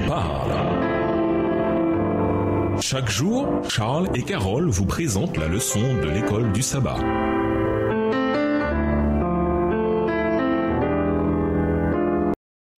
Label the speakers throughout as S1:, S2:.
S1: nous parle. Chaque jour, Charles et Carole vous présentent la leçon de l'école du sabbat.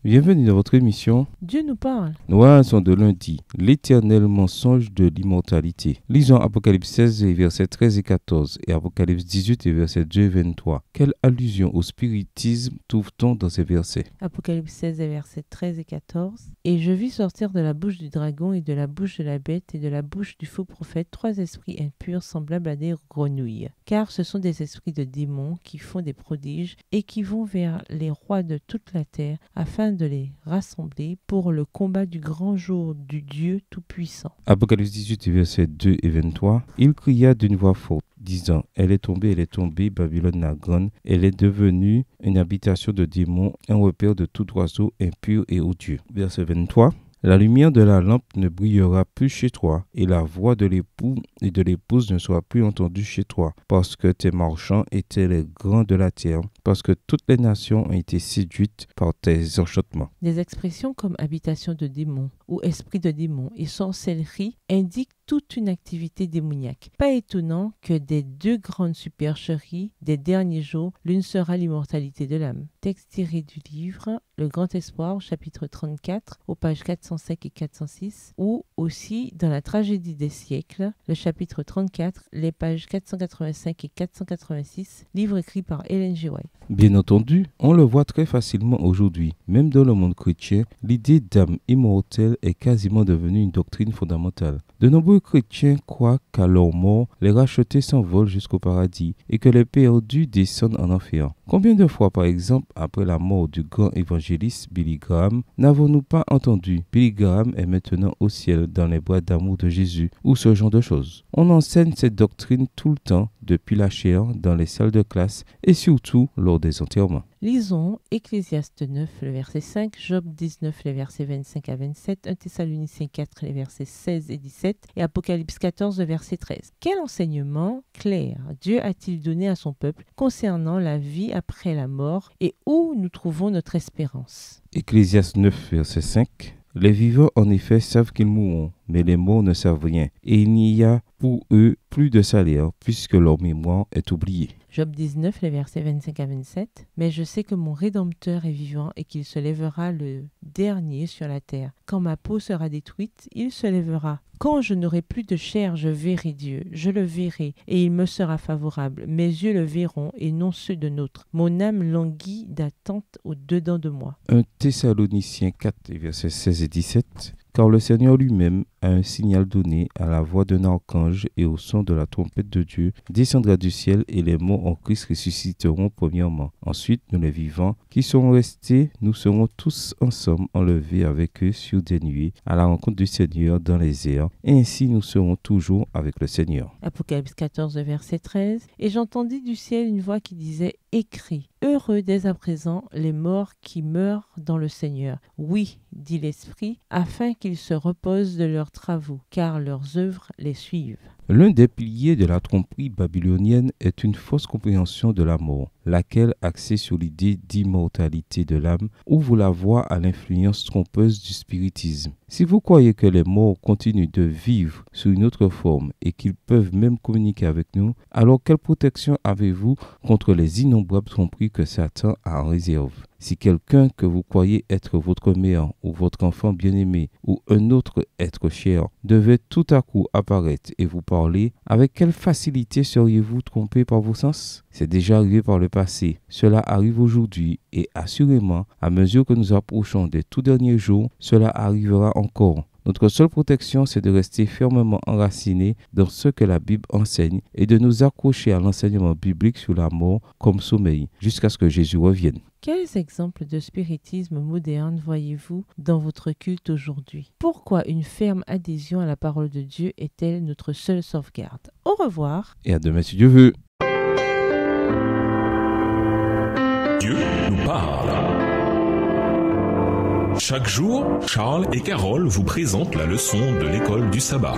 S2: Bienvenue dans votre émission
S3: Dieu nous parle.
S2: Nous passons de lundi, l'éternel mensonge de l'immortalité. Lisons Apocalypse 16, versets 13 et 14 et Apocalypse 18, versets 2 et 23. Quelle allusion au spiritisme trouve-t-on dans ces versets?
S3: Apocalypse 16, versets 13 et 14. Et je vis sortir de la bouche du dragon et de la bouche de la bête et de la bouche du faux prophète 3 esprits impurs semblables à des grenouilles. Car ce sont des esprits de démons qui font des prodiges et qui vont vers les rois de toute la terre afin de les rassembler pour le combat du grand jour du Dieu Tout-Puissant. Apocalypse
S2: 18, versets 2 et 23. Il cria d'une voix forte, disant, elle est tombée, Babylone la grande, elle est devenue une habitation de démons, un repère de tout oiseau impur et odieux. Verset 23. La lumière de la lampe ne brillera plus chez toi, et la voix de l'époux et de l'épouse ne sera plus entendue chez toi, parce que tes marchands étaient les grands de la terre, parce que toutes les nations ont été séduites par tes enchantements.
S3: Des expressions comme habitation de démons ou esprit de démons et sorcellerie indiquent toute une activité démoniaque. Pas étonnant que des deux grandes supercheries des derniers jours, l'une sera l'immortalité de l'âme. Texte tiré du livre Le Grand Espoir, chapitre 34, aux pages 405 et 406, ou aussi dans la Tragédie des siècles, le chapitre 34, les pages 485 et 486, livre écrit par Ellen G. White.
S2: Bien entendu, on le voit très facilement aujourd'hui. Même dans le monde chrétien, l'idée d'âme immortelle est quasiment devenue une doctrine fondamentale. De nombreux chrétiens croient qu'à leur mort, les rachetés s'envolent jusqu'au paradis et que les perdus descendent en enfer. Combien de fois, par exemple, après la mort du grand évangéliste Billy Graham, n'avons-nous pas entendu « Billy Graham est maintenant au ciel dans les bras d'amour de Jésus » ou ce genre de choses. On enseigne cette doctrine tout le temps, depuis la chair, dans les salles de classe et surtout lors des enterrements.
S3: Lisons Ecclésiaste 9, le verset 5, Job 19, les versets 25 à 27, 1 Thessaloniciens 4, les versets 16 et 17 et Apocalypse 14, le verset 13. Quel enseignement clair Dieu a-t-il donné à son peuple concernant la vie après la mort et où nous trouvons notre espérance?
S2: Ecclésiaste 9, verset 5. Les vivants, en effet, savent qu'ils mourront, mais les morts ne savent rien, et il n'y a pour eux plus de salaire, puisque leur mémoire est oubliée.
S3: Job 19, les versets 25 à 27. Mais je sais que mon Rédempteur est vivant et qu'il se lèvera le dernier sur la terre. Quand ma peau sera détruite, il se lèvera. Quand je n'aurai plus de chair, je verrai Dieu. Je le verrai et il me sera favorable. Mes yeux le verront et non ceux de nôtres. Mon âme languit d'attente au-dedans de moi.
S2: 1 Thessaloniciens 4, versets 16 et 17. Car le Seigneur lui-même a un signal donné à la voix d'un archange et au son de la trompette de Dieu, descendra du ciel et les morts en Christ ressusciteront premièrement. Ensuite, nous les vivants qui seront restés, nous serons tous ensemble enlevés avec eux sur des nuées à la rencontre du Seigneur dans les airs, et ainsi nous serons toujours avec le Seigneur.
S3: Apocalypse 14, verset 13. Et j'entendis du ciel une voix qui disait « Écris, heureux dès à présent les morts qui meurent dans le Seigneur. Oui, dit l'Esprit, afin qu'ils se reposent de leurs travaux, car leurs œuvres les suivent. »
S2: L'un des piliers de la tromperie babylonienne est une fausse compréhension de la mort, laquelle, axée sur l'idée d'immortalité de l'âme, ouvre la voie à l'influence trompeuse du spiritisme. Si vous croyez que les morts continuent de vivre sous une autre forme et qu'ils peuvent même communiquer avec nous, alors quelle protection avez-vous contre les innombrables tromperies que Satan a en réserve? Si quelqu'un que vous croyez être votre mère ou votre enfant bien-aimé ou un autre être cher devait tout à coup apparaître et vous parler, avec quelle facilité seriez-vous trompé par vos sens? C'est déjà arrivé par le passé, cela arrive aujourd'hui et assurément, à mesure que nous approchons des tout derniers jours, cela arrivera encore. Notre seule protection, c'est de rester fermement enracinés dans ce que la Bible enseigne et de nous accrocher à l'enseignement biblique sur la mort comme sommeil, jusqu'à ce que Jésus revienne.
S3: Quels exemples de spiritisme moderne voyez-vous dans votre culte aujourd'hui? Pourquoi une ferme adhésion à la parole de Dieu est-elle notre seule sauvegarde? Au revoir.
S2: Et à demain si Dieu veut.
S1: Dieu nous parle. Chaque jour, Charles et Carole vous présentent la leçon de l'école du sabbat.